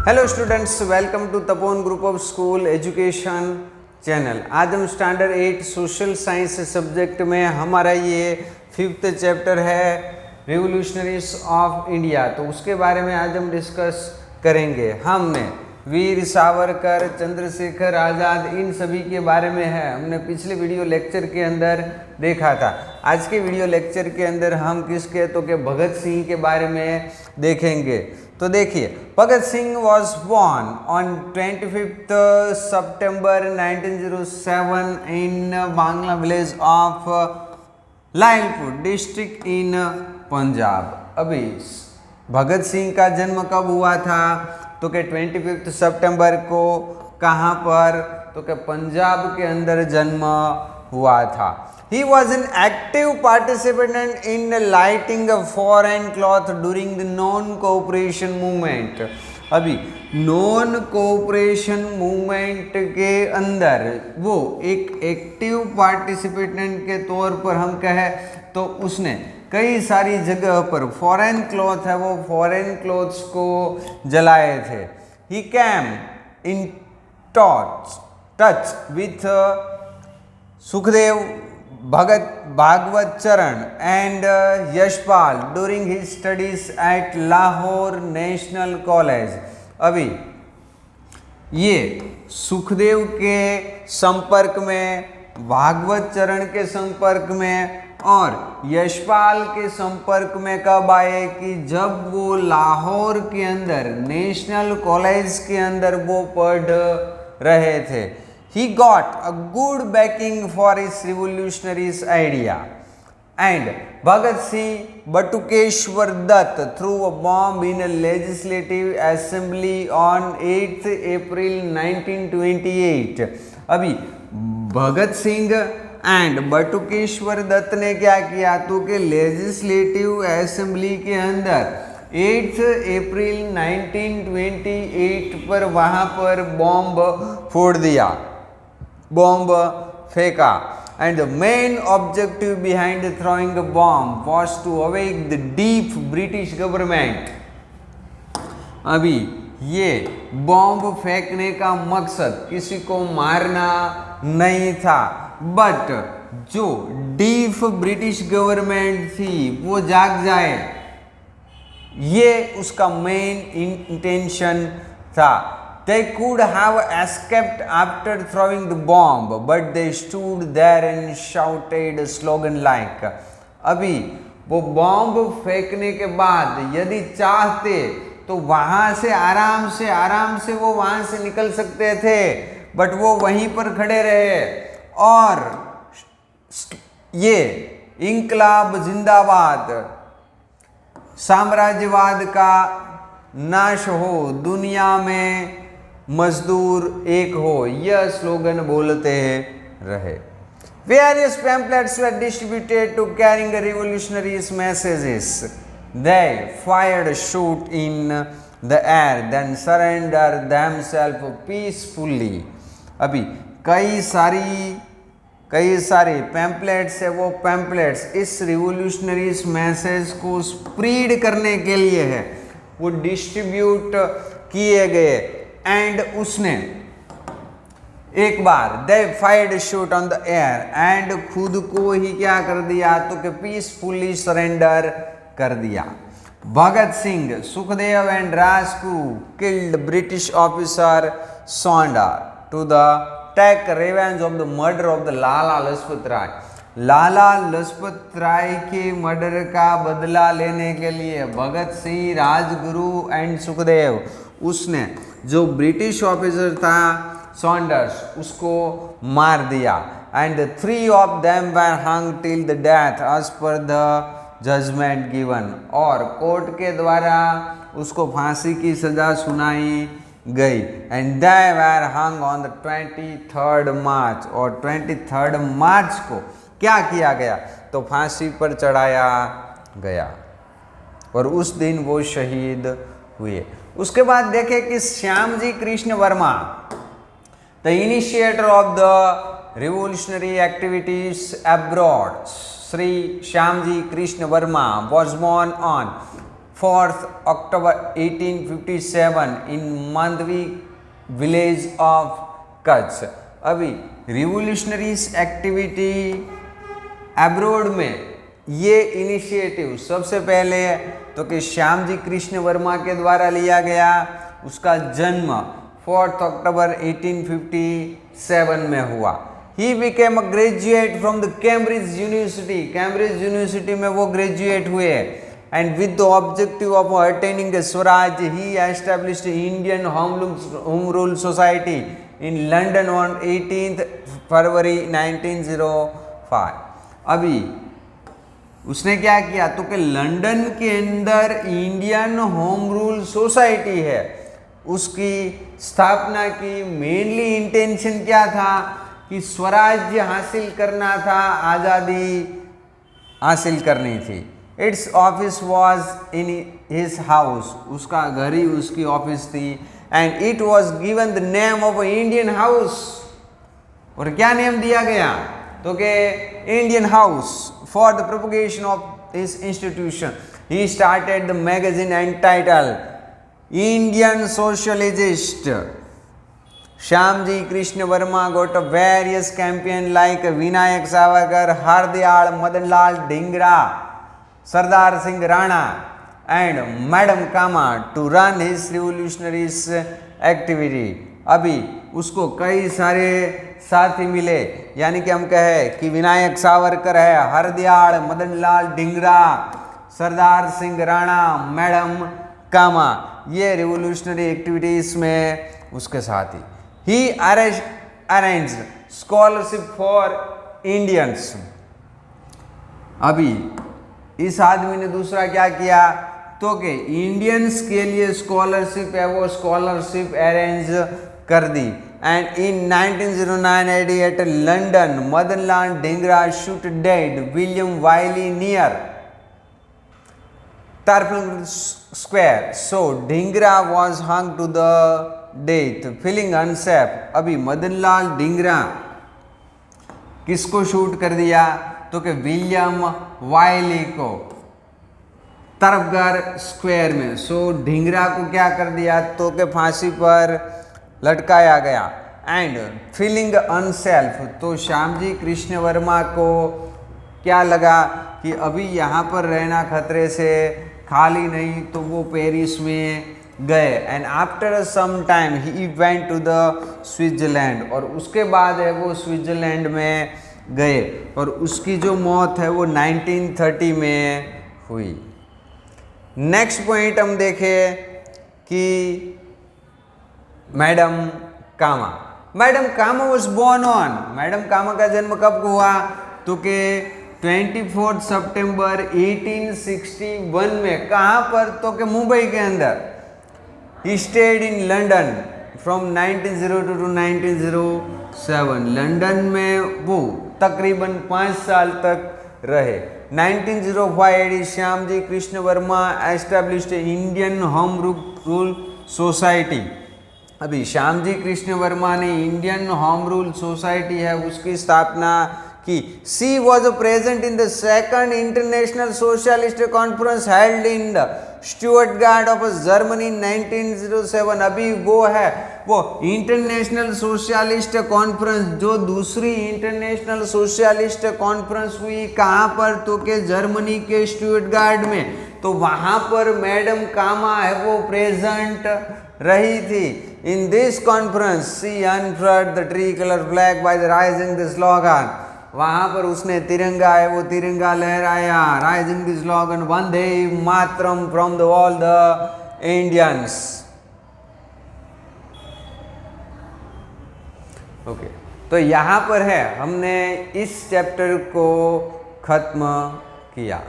Hello students, welcome to Tapovan group of school education channel. आज हम standard 8 social science subject में हमारा ये 5th चैप्टर है रिवोल्यूशनरीज ऑफ इंडिया। तो उसके बारे में आज हम डिस्कस करेंगे। हमने वीर सावरकर, चंद्रशेखर आज़ाद, इन सभी के बारे में है हमने पिछले वीडियो लेक्चर के अंदर देखा था। आज के वीडियो लेक्चर के अंदर हम किसके तो के भगत सिंह के बारे में देखेंगे। तो देखिए, Bhagat Singh was born on 25th September 1907 in Bangla village of Lyallpur district in Punjab. अभी भगत सिंह का जन्म कब हुआ था तो के 25 सितंबर को। कहाँ पर तो के पंजाब के अंदर जन्म हुआ था। He was an active participant in lighting a foreign cloth during the non-cooperation movement। अभी नॉन कोऑपरेशन मूवमेंट के अंदर वो एक एक्टिव पार्टिसिपेंट के तौर पर हम कहें तो उसने कई सारी जगह पर फॉरेन क्लॉथ है वो फॉरेन क्लॉथ्स को जलाए थे। He came in touch with Sukhdev, Bhagwat Charan and Yashpal during his studies at Lahore national college. अभी ये सुखदेव के संपर्क में, भागवत चरण के संपर्क में और यशपाल के संपर्क में कब आए कि जब वो लाहौर के अंदर नेशनल कॉलेज के अंदर वो पढ़ रहे थे। He got a good backing for his revolutionaries idea and Bhagat Singh Batukeshwar Dutt threw a bomb in a legislative assembly on 8th April 1928। अभी भगत सिंह एंड बटुकेश्वर दत्त ने क्या किया तो कि लेजिस्लेटिव असेंबली के अंदर 8 अप्रैल 1928 पर वहां पर बॉम्ब फोड़ दिया, बॉम्ब फेंका। And the main objective behind throwing the bomb was to awake the deep British government. अभी ये बॉम्ब फेंकने का मकसद किसी को मारना नहीं था, बट जो डीप ब्रिटिश गवर्नमेंट थी वो जाग जाए, ये उसका मेन इंटेंशन था। They could have escaped after throwing the bomb, but they stood there and shouted a slogan like। अभी वो बॉम्ब फेंकने के बाद यदि चाहते तो वहां से आराम से वो वहां से निकल सकते थे, बट वो वहीं पर खड़े रहे और ये इंकलाब जिंदाबाद, साम्राज्यवाद का नाश हो, दुनिया में मजदूर एक हो, यह स्लोगन बोलते रहे। Various pamphlets were distributed to carrying revolutionaries messages। They fired a shot in the air, then surrendered themselves peacefully। अभी कई सारे पैम्पलेट्स है वो पैम्पलेट्स इस रिवोल्यूशनरीज मैसेज को स्प्रेड करने के लिए है वो डिस्ट्रीब्यूट किए गए। एंड उसने एक बार they fired shot on the air and खुद को ही क्या कर दिया तो कि पीसफुली सरेंडर कर दिया। Bhagat Singh, Sukhdev and Rajguru killed British officer Saunders to the take revenge of the murder of the Lala Lajpat Rai. Lala Lajpat Rai के मर्डर का बदला लेने के लिए भगत सिंह, राजगुरु एंड सुखदेव, उसने जो ब्रिटिश ऑफिसर था सॉन्डर्स उसको मार दिया। And 3 of them were hung till the death as per the judgement given. और कोर्ट के द्वारा उसको फांसी की सजा सुनाई गई। And they were hung on the 23rd मार्च। और 23rd मार्च को क्या किया गया तो फांसी पर चढ़ाया गया और उस दिन वो शहीद हुए। उसके बाद देखें कि Shyamji Krishna Verma, the initiator of the revolutionary activities abroad, Shri Shyamji Krishna Verma was born on 4th October 1857 in Mandvi village of Kutch. अभी रिवोल्यूशनरीज एक्टिविटी अब्रोड में ये इनिशिएटिव सबसे पहले तो कि श्याम जी कृष्ण वर्मा के द्वारा लिया गया। उसका जन्म 4th October 1857 में हुआ। He became a graduate from the Cambridge university, Cambridge university में वो ग्रेजुएट हुए। And with the objective of attaining Swaraj he established Indian home rule society in London on 18th February 1905। अभी उसने क्या किया तो कि लंदन के अंदर इंडियन होम रूल सोसाइटी है, उसकी स्थापना की। मेनली इंटेंशन क्या था कि स्वराज्य हासिल करना था, आज़ादी हासिल करनी थी। Its office was in his house, उसका घर ही उसकी ऑफिस थी। And it was given the name of Indian house, और क्या नेम दिया गया तो कि Indian house. For the propagation of this institution he started the magazine entitled Indian socialist. Shyam ji Krishna Varma got various campaign like Vinayak Savarkar, Hardayal, Madanlal Dhingra, Sardar Singh Rana and madam Cama to run his revolutionary activity। अभी उसको कई सारे साथी मिले, यानी कि हम कहें कि विनायक सावरकर है, हरदयाल, मदनलाल ढींगरा, सरदार सिंह राणा, मैडम कामा, ये रिवोल्यूशनरी एक्टिविटीज में उसके साथी। He arranged scholarship for Indians। अभी इस आदमी ने दूसरा क्या किया तो कि इंडियंस के लिए स्कॉलरशिप है, वो स्कॉलरशिप अरेंज कर दी। And in 1909 AD at London Madanlal Dhingra shoot dead William Wyllie near Trafalgar Square, so Dhingra was hung to the death feeling unsafe। अभी मदनलाल ढींगरा किसको शूट कर दिया तो कि विलियम वाइली को तरफगर स्क्वायर में। सो ढींगरा को क्या कर दिया तो कि फांसी पर लटकाया गया। एंड फीलिंग अनसेल्फ, तो श्याम जी कृष्ण वर्मा को क्या लगा कि अभी यहाँ पर रहना खतरे से खाली नहीं, तो वो पेरिस में गए। And after some time he went to the Switzerland, और उसके बाद है वो स्विट्जरलैंड में गए, और उसकी जो मौत है वो 1930 में हुई। नेक्स्ट पॉइंट हम देखें कि madam Cama. Madam Cama was born on, madam Cama का जन्म कब हुआ तो कि 24 सितंबर 1861 में। कहाँ पर तो कि मुंबई के अंदर। He stayed in London from 1902 to 1907। London में वो तकरीबन 5 साल तक रहे। 1905 श्याम जी Krishna Varma established Indian home rule society. अभी श्याम जी कृष्ण वर्मा ने इंडियन होम रूल सोसाइटी है उसकी स्थापना की। She was present in the second international socialist conference held in the Stuttgart of Germany 1907। अभी वो है वो इंटरनेशनल सोशलिस्ट कॉन्फ्रेंस, जो दूसरी इंटरनेशनल सोशलिस्ट कॉन्फ्रेंस हुई कहाँ पर तो के जर्मनी के स्टुअर्टगार्ट में। तो वहाँ पर मैडम कामा है वो प्रेजेंट रही थी। In this conference she unfurled the tri colour flag by the rising the slogan. वहाँ पर उसने तिरंगा है वो तिरंगा लहराया, rising the slogan Vande Mataram from the all the Indians. Okay, तो यहाँ पर है हमने इस चैप्टर को खत्म किया।